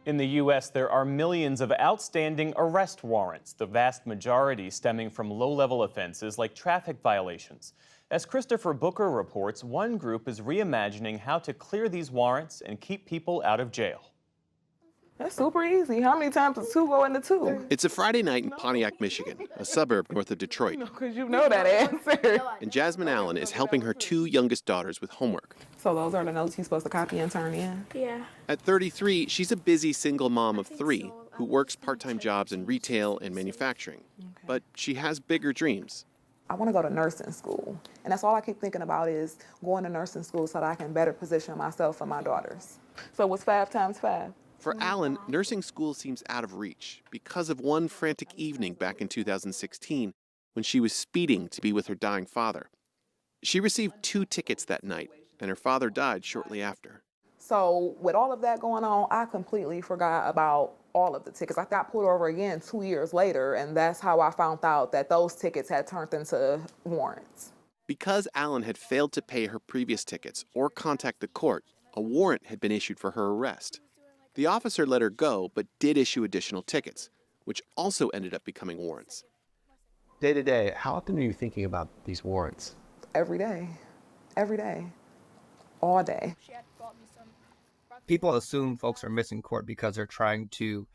In the U.S., there are millions of outstanding arrest warrants, the vast majority stemming from low-level offenses like traffic violations. As Christopher Booker reports, one group is reimagining how to clear these warrants and keep people out of jail. That's super easy. How many times does two go into two? It's a Friday night in Pontiac, Michigan, a suburb north of Detroit. Because you know that answer. And Jasmine Allen is helping her two youngest daughters with homework. So those are the notes you're supposed to copy and turn in? Yeah. At 33, she's a busy single mom of three who works part-time jobs in retail and manufacturing. But she has bigger dreams. I want to go to nursing school. And that's all I keep thinking about is going to nursing school so that I can better position myself and my daughters. So what's 5 times 5? For Allen, nursing school seems out of reach because of one frantic evening back in 2016 when she was speeding to be with her dying father. She received 2 tickets that night, and her father died shortly after. So with all of that going on, I completely forgot about all of the tickets. I got pulled over again 2 years later, and that's how I found out that those tickets had turned into warrants. Because Allen had failed to pay her previous tickets or contact the court, a warrant had been issued for her arrest. The officer let her go, but did issue additional tickets, which also ended up becoming warrants. Day to day, how often are you thinking about these warrants? Every day, all day. People assume folks are missing court because they're trying to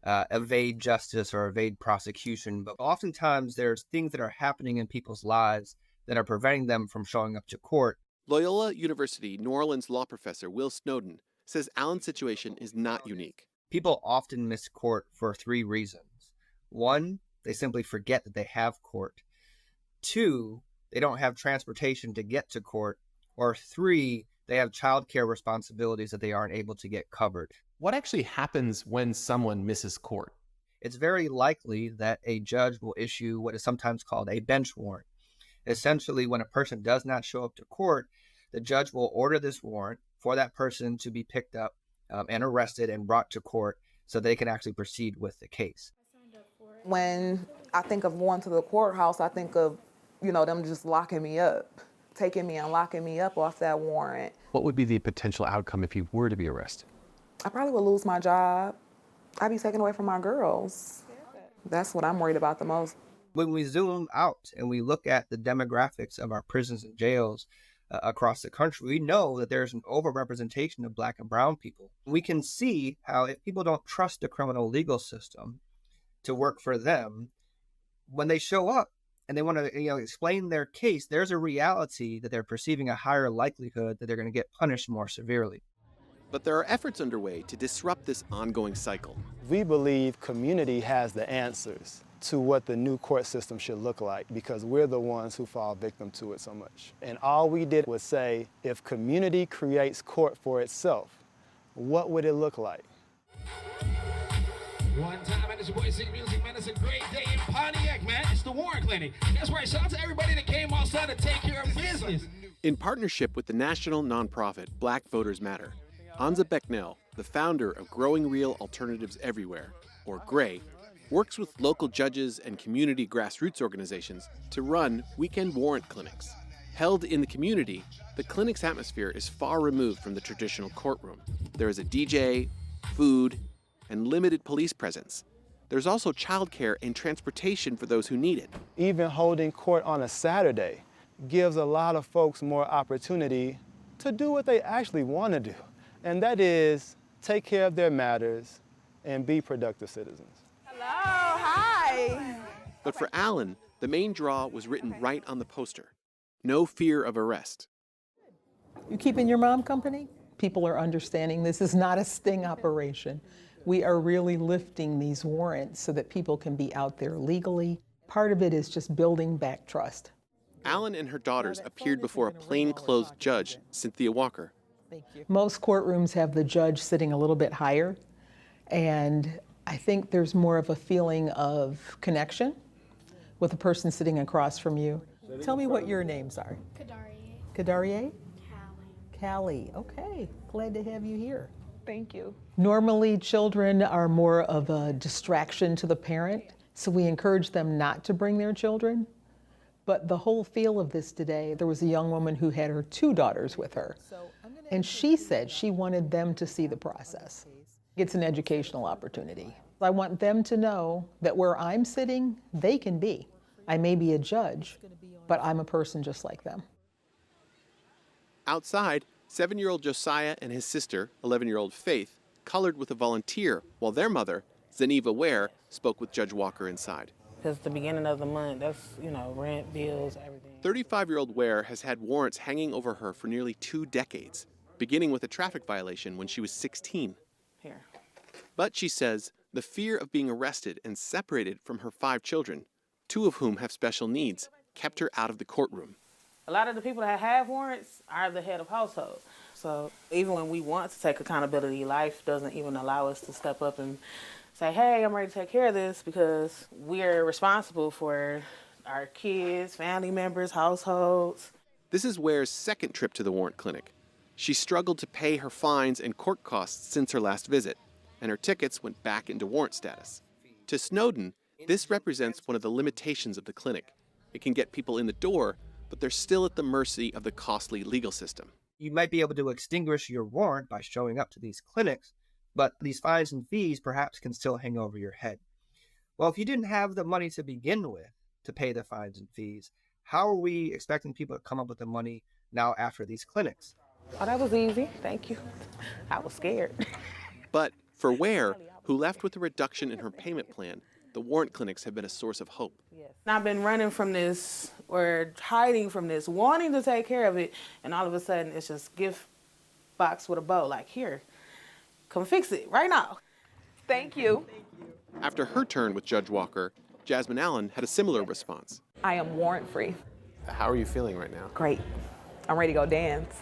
evade justice or evade prosecution, but oftentimes there's things that are happening in people's lives that are preventing them from showing up to court. Loyola University New Orleans law professor Will Snowden says Allen's situation is not unique. People often miss court for 3 reasons. 1, they simply forget that they have court. 2, they don't have transportation to get to court. Or 3, they have childcare responsibilities that they aren't able to get covered. What actually happens when someone misses court? It's very likely that a judge will issue what is sometimes called a bench warrant. Essentially, when a person does not show up to court, the judge will order this warrant for that person to be picked up and arrested and brought to court so they can actually proceed with the case. When I think of going to the courthouse, I think of, them just locking me up, taking me and locking me up off that warrant. What would be the potential outcome if you were to be arrested? I probably would lose my job. I'd be taken away from my girls. That's what I'm worried about the most. When we zoom out and we look at the demographics of our prisons and jails across the country, we know that there's an overrepresentation of Black and brown people. We can see how if people don't trust the criminal legal system to work for them, when they show up and they want to explain their case, there's a reality that they're perceiving a higher likelihood that they're going to get punished more severely. But there are efforts underway to disrupt this ongoing cycle. We believe community has the answers to what the new court system should look like because we're the ones who fall victim to it so much. And all we did was say, if community creates court for itself, what would it look like? One time, and it's your boy Sing Music, man. It's a great day in Pontiac, man. It's the Warren Clinic. That's right. Shout out to everybody that came outside to take care of business. In partnership with the national nonprofit Black Voters Matter, Anza Becknell, the founder of Growing Real Alternatives Everywhere, or GRAY, works with local judges and community grassroots organizations to run weekend warrant clinics. Held in the community, the clinic's atmosphere is far removed from the traditional courtroom. There is a DJ, food, and limited police presence. There's also childcare and transportation for those who need it. Even holding court on a Saturday gives a lot of folks more opportunity to do what they actually want to do, and that is take care of their matters and be productive citizens. Hello, hi. But for Allen, the main draw was written right on the poster. No fear of arrest. You keeping your mom company? People are understanding this is not a sting operation. We are really lifting these warrants so that people can be out there legally. Part of it is just building back trust. Allen and her daughters appeared before a plainclothes judge, Cynthia Walker. Most courtrooms have the judge sitting a little bit higher, and I think there's more of a feeling of connection with the person sitting across from you. Tell me what your names are. Kadarie. Kadarie? Callie. Callie, okay. Glad to have you here. Thank you. Normally, children are more of a distraction to the parent, so we encourage them not to bring their children. But the whole feel of this today, there was a young woman who had her 2 daughters with her, and she said she wanted them to see the process. It's an educational opportunity. I want them to know that where I'm sitting, they can be. I may be a judge, but I'm a person just like them. Outside, 7-year-old Josiah and his sister, 11-year-old Faith, colored with a volunteer, while their mother, Zeneva Ware, spoke with Judge Walker inside. Because the beginning of the month, that's, rent, bills, everything. 35-year-old Ware has had warrants hanging over her for nearly 2 decades, beginning with a traffic violation when she was 16. Here. But she says the fear of being arrested and separated from her 5 children, 2 of whom have special needs, kept her out of the courtroom. A lot of the people that have warrants are the head of household. So even when we want to take accountability, life doesn't even allow us to step up and say, hey, I'm ready to take care of this, because we're responsible for our kids, family members, households. This is Ware's second trip to the warrant clinic. She struggled to pay her fines and court costs since her last visit, and her tickets went back into warrant status. To Snowden, this represents one of the limitations of the clinic. It can get people in the door, but they're still at the mercy of the costly legal system. You might be able to extinguish your warrant by showing up to these clinics, but these fines and fees perhaps can still hang over your head. Well, if you didn't have the money to begin with to pay the fines and fees, how are we expecting people to come up with the money now after these clinics? Oh, that was easy. Thank you. I was scared. But for Ware, who left with a reduction in her payment plan, the warrant clinics have been a source of hope. Yes. I've been running from this or hiding from this, wanting to take care of it, and all of a sudden it's just gift box with a bow, like, here, come fix it right now. Thank you. After her turn with Judge Walker, Jasmine Allen had a similar response. I am warrant free. How are you feeling right now? Great. I'm ready to go dance.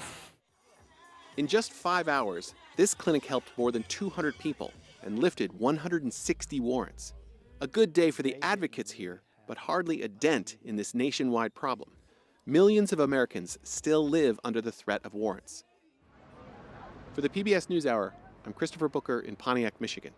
In just 5 hours, this clinic helped more than 200 people and lifted 160 warrants. A good day for the advocates here, but hardly a dent in this nationwide problem. Millions of Americans still live under the threat of warrants. For the PBS NewsHour, I'm Christopher Booker in Pontiac, Michigan.